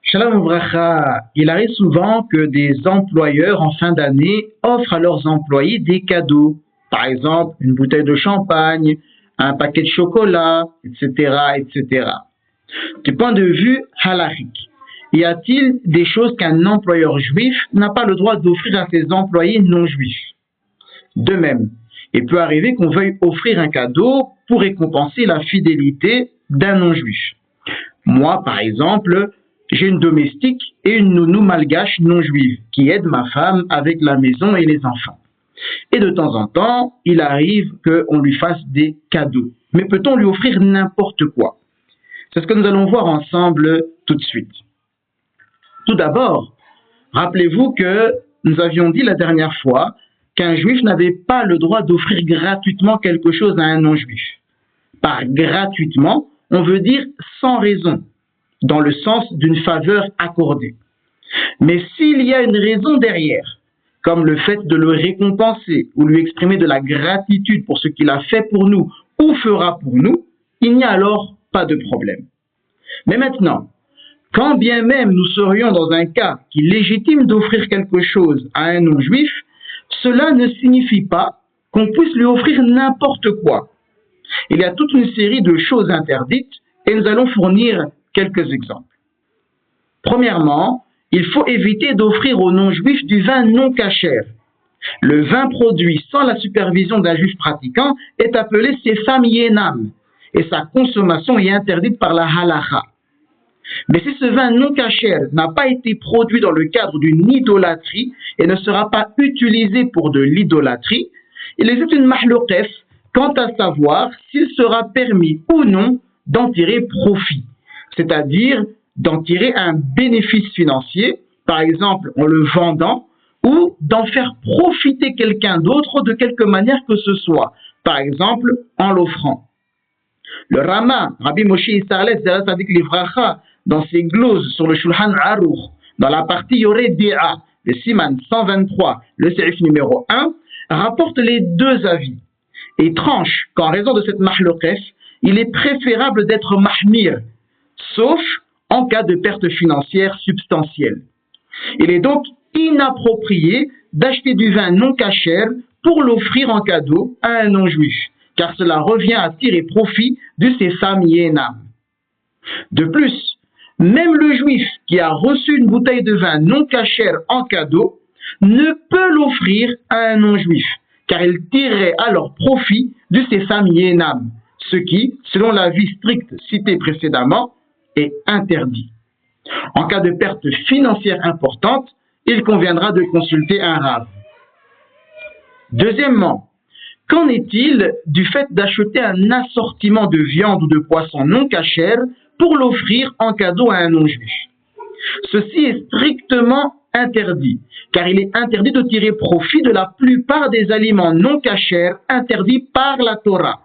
Shalom Vracha, il arrive souvent que des employeurs en fin d'année offrent à leurs employés des cadeaux. Par exemple, une bouteille de champagne, un paquet de chocolat, etc., etc. Du point de vue halachique, y a-t-il des choses qu'un employeur juif n'a pas le droit d'offrir à ses employés non juifs? De même, il peut arriver qu'on veuille offrir un cadeau pour récompenser la fidélité d'un non-juif. Moi, par exemple, j'ai une domestique et une nounou malgache non juive qui aide ma femme avec la maison et les enfants. Et de temps en temps, il arrive qu'on lui fasse des cadeaux. Mais peut-on lui offrir n'importe quoi? C'est ce que nous allons voir ensemble tout de suite. Tout d'abord, rappelez-vous que nous avions dit la dernière fois qu'un juif n'avait pas le droit d'offrir gratuitement quelque chose à un non-juif. Par gratuitement, on veut dire sans raison, dans le sens d'une faveur accordée. Mais s'il y a une raison derrière, comme le fait de le récompenser ou lui exprimer de la gratitude pour ce qu'il a fait pour nous ou fera pour nous, il n'y a alors pas de problème. Mais maintenant, quand bien même nous serions dans un cas qui légitime d'offrir quelque chose à un non-juif, cela ne signifie pas qu'on puisse lui offrir n'importe quoi. Il y a toute une série de choses interdites et nous allons fournir quelques exemples. Premièrement, il faut éviter d'offrir aux non-juifs du vin non kasher. Le vin produit sans la supervision d'un juif pratiquant est appelé sefam yenam et sa consommation est interdite par la halacha. Mais si ce vin non kasher n'a pas été produit dans le cadre d'une idolâtrie et ne sera pas utilisé pour de l'idolâtrie, il existe une mahloukef quant à savoir s'il sera permis ou non d'en tirer profit, c'est-à-dire d'en tirer un bénéfice financier, par exemple en le vendant, ou d'en faire profiter quelqu'un d'autre de quelque manière que ce soit, par exemple en l'offrant. Le Rama, Rabbi Moshe Isserles Zerat Tzadik Livracha, dans ses gloses sur le Shulchan Aruch, dans la partie Yoreh De'a, le Siman 123, le Seif numéro 1, rapporte les deux avis et tranche qu'en raison de cette mahloukef, il est préférable d'être mahmir, sauf en cas de perte financière substantielle. Il est donc inapproprié d'acheter du vin non kasher pour l'offrir en cadeau à un non-juif, car cela revient à tirer profit de sefam yenam. De plus, même le juif qui a reçu une bouteille de vin non kasher en cadeau ne peut l'offrir à un non-juif, car il tirerait alors profit de sefam yenam, ce qui, selon l'avis strict cité précédemment, est interdit. En cas de perte financière importante, il conviendra de consulter un rav. Deuxièmement, qu'en est-il du fait d'acheter un assortiment de viande ou de poisson non kasher pour l'offrir en cadeau à un non-juif? Ceci est strictement interdit, car il est interdit de tirer profit de la plupart des aliments non kasher interdits par la Torah.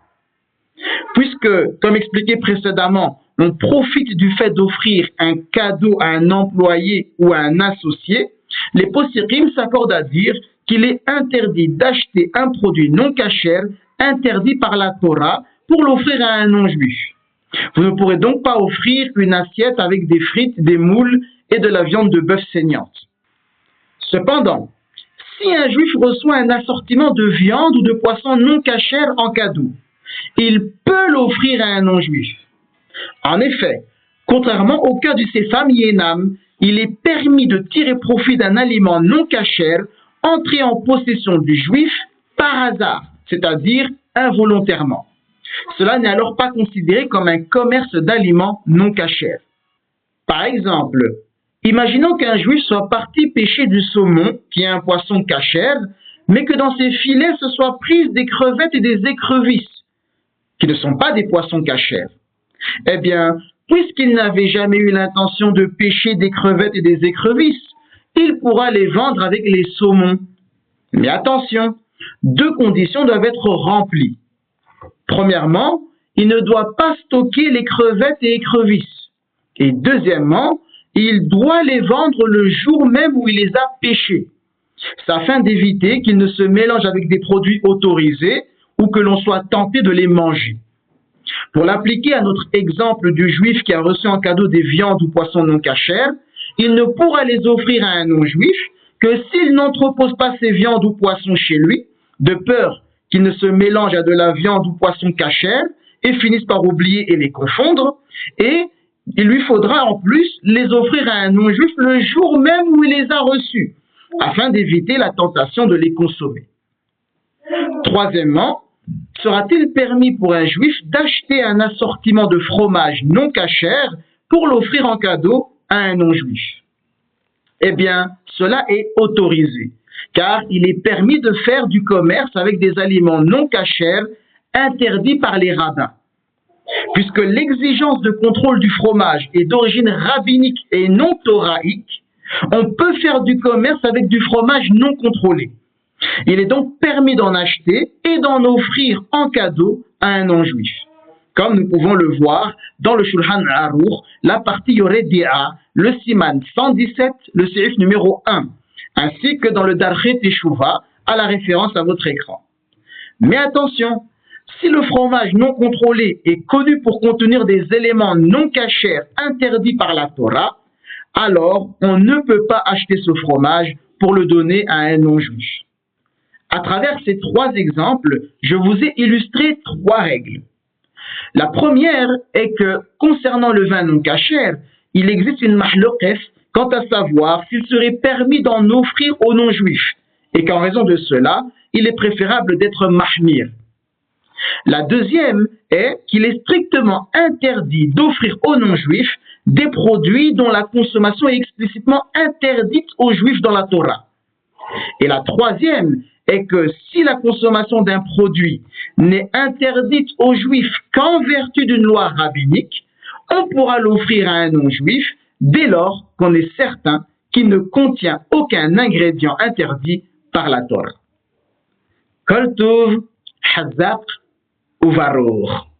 Puisque, comme expliqué précédemment, on profite du fait d'offrir un cadeau à un employé ou à un associé, les Posirim s'accordent à dire qu'il est interdit d'acheter un produit non kasher interdit par la Torah pour l'offrir à un non-juif. Vous ne pourrez donc pas offrir une assiette avec des frites, des moules et de la viande de bœuf saignante. Cependant, si un juif reçoit un assortiment de viande ou de poisson non kasher en cadeau, il peut l'offrir à un non-juif. En effet, contrairement au cas du sefam yenam, il est permis de tirer profit d'un aliment non kasher entré en possession du juif par hasard, c'est-à-dire involontairement. Cela n'est alors pas considéré comme un commerce d'aliments non kasher. Par exemple, imaginons qu'un juif soit parti pêcher du saumon, qui est un poisson kasher, mais que dans ses filets se soient prises des crevettes et des écrevisses, qui ne sont pas des poissons kasher. Eh bien, puisqu'il n'avait jamais eu l'intention de pêcher des crevettes et des écrevisses, il pourra les vendre avec les saumons. Mais attention, deux conditions doivent être remplies. Premièrement, il ne doit pas stocker les crevettes et écrevisses. Et deuxièmement, il doit les vendre le jour même où il les a pêchés. C'est afin d'éviter qu'ils ne se mélangent avec des produits autorisés ou que l'on soit tenté de les manger. Pour l'appliquer à notre exemple du juif qui a reçu en cadeau des viandes ou poissons non kasher, il ne pourra les offrir à un non-juif que s'il n'entrepose pas ses viandes ou poissons chez lui, de peur qu'ils ne se mélangent à de la viande ou poisson cachère et finissent par oublier et les confondre, et il lui faudra en plus les offrir à un non-juif le jour même où il les a reçus, afin d'éviter la tentation de les consommer. Troisièmement, sera-t-il permis pour un juif d'acheter un assortiment de fromage non cachère pour l'offrir en cadeau à un non-juif? Eh bien, cela est autorisé, car il est permis de faire du commerce avec des aliments non cachers interdits par les rabbins. Puisque l'exigence de contrôle du fromage est d'origine rabbinique et non thoraïque, on peut faire du commerce avec du fromage non contrôlé. Il est donc permis d'en acheter et d'en offrir en cadeau à un non-juif. Comme nous pouvons le voir dans le Shulchan Aruch, la partie Yoredia, le Siman 117, le séif numéro 1, ainsi que dans le Darchet Teshuvah, à la référence à votre écran. Mais attention, si le fromage non contrôlé est connu pour contenir des éléments non cachers interdits par la Torah, alors on ne peut pas acheter ce fromage pour le donner à un non-juif. À travers ces trois exemples, je vous ai illustré trois règles. La première est que, concernant le vin non cachère, il existe une mahloqef quant à savoir s'il serait permis d'en offrir aux non-juifs, et qu'en raison de cela, il est préférable d'être mahmir. La deuxième est qu'il est strictement interdit d'offrir aux non-juifs des produits dont la consommation est explicitement interdite aux juifs dans la Torah. Et la troisième est que si la consommation d'un produit n'est interdite aux juifs qu'en vertu d'une loi rabbinique, on pourra l'offrir à un non-juif dès lors qu'on est certain qu'il ne contient aucun ingrédient interdit par la Torah. Kol tov, hazak uvarour.